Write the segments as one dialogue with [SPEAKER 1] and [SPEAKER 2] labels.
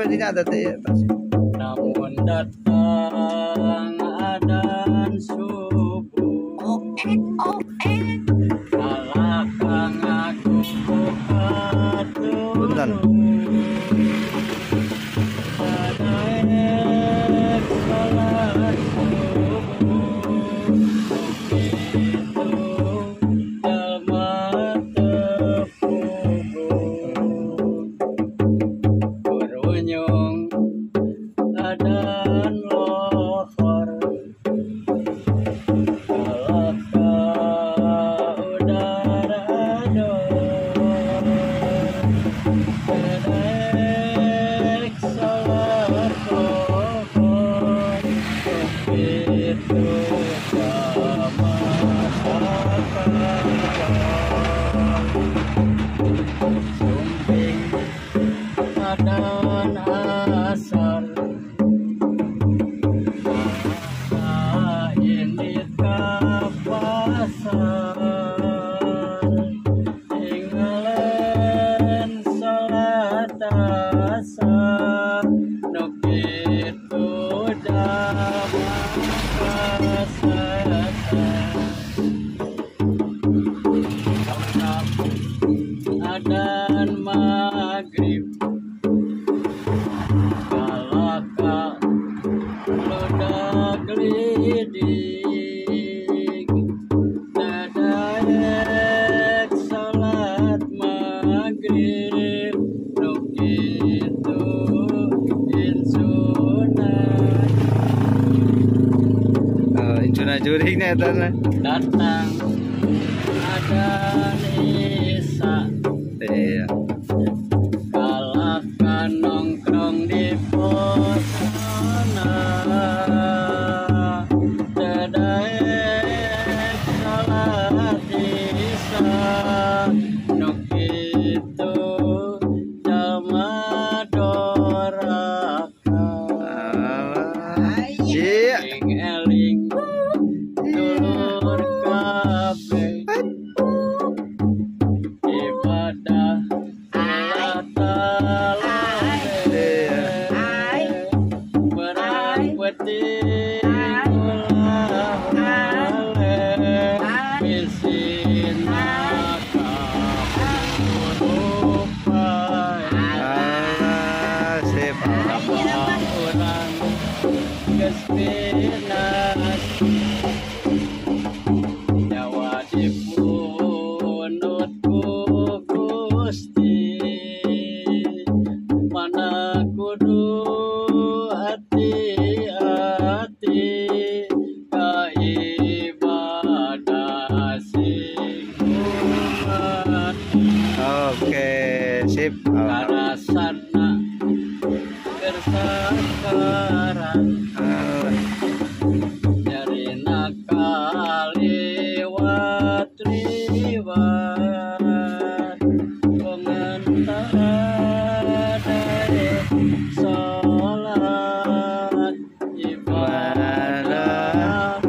[SPEAKER 1] penting ada ya.
[SPEAKER 2] Namun datang adzan subuh, alakang aku buka
[SPEAKER 1] Punten.
[SPEAKER 2] Sadaek salat subuh, begitu jalma tepuguh, berunyung adzan lohor, alaka udara dor, sedek salat lohor, begitu sama sumping adzan asar, ini kapasar, tinggalan salat asar, nu kitu jalma kasasar. Adzan maghrib, kalaka ludak lidik, sadaek salat maghrib, nu kitu insunat,
[SPEAKER 1] Injuna juring nih eta.
[SPEAKER 2] datang adzan isya,
[SPEAKER 1] Iya.
[SPEAKER 2] kalahkan nongkrong di posana, sadaek salat isya, nu kitu jalma doraka,
[SPEAKER 1] Iya.
[SPEAKER 2] eling dulur kabeh, ibadah berang peti ulah wale, bisin akapurupai,
[SPEAKER 1] Alah, sip.
[SPEAKER 2] abang urang gespinas, nyawa dipunut ku Gusti, mana kudu hati-hati ka ibadah sing umat,
[SPEAKER 1] Oke, sip.
[SPEAKER 2] karasana kersakaran,
[SPEAKER 1] Alah.
[SPEAKER 2] nyarina kaliwat-liwat, pengantara dae salat ibadah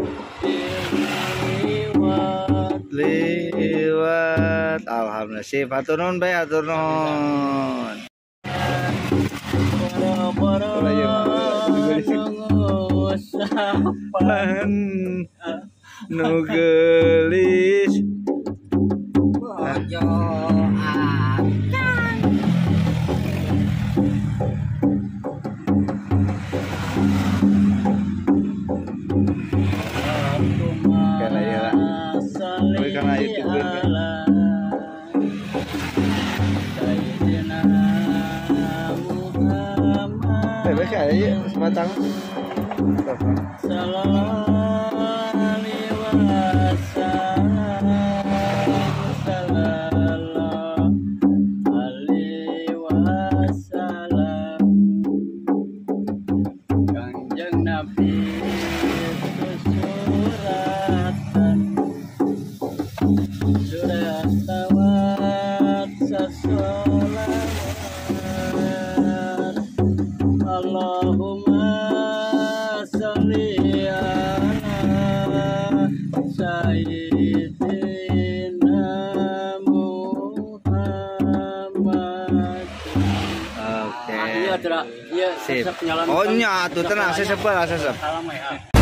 [SPEAKER 2] liwat.
[SPEAKER 1] Liwat. Alhamdulillah. Sip. Atur nuhun, Bay. Atur nuhun. Pan nu gelis. Karena ya lah. Tapi karena YouTuber kan. Bebek aja sebatang.
[SPEAKER 2] Kanjeng Nabi suratan, surat tawat sasolawat, Allahumma sholli ala sayyidina Muhammad.
[SPEAKER 1] Oke.
[SPEAKER 2] Ayat
[SPEAKER 3] Itulah, iya,
[SPEAKER 1] Sip.
[SPEAKER 3] sesep nyala.
[SPEAKER 1] Oh nya, tuh tenang, sesep lah, sesep.
[SPEAKER 3] Salam ya.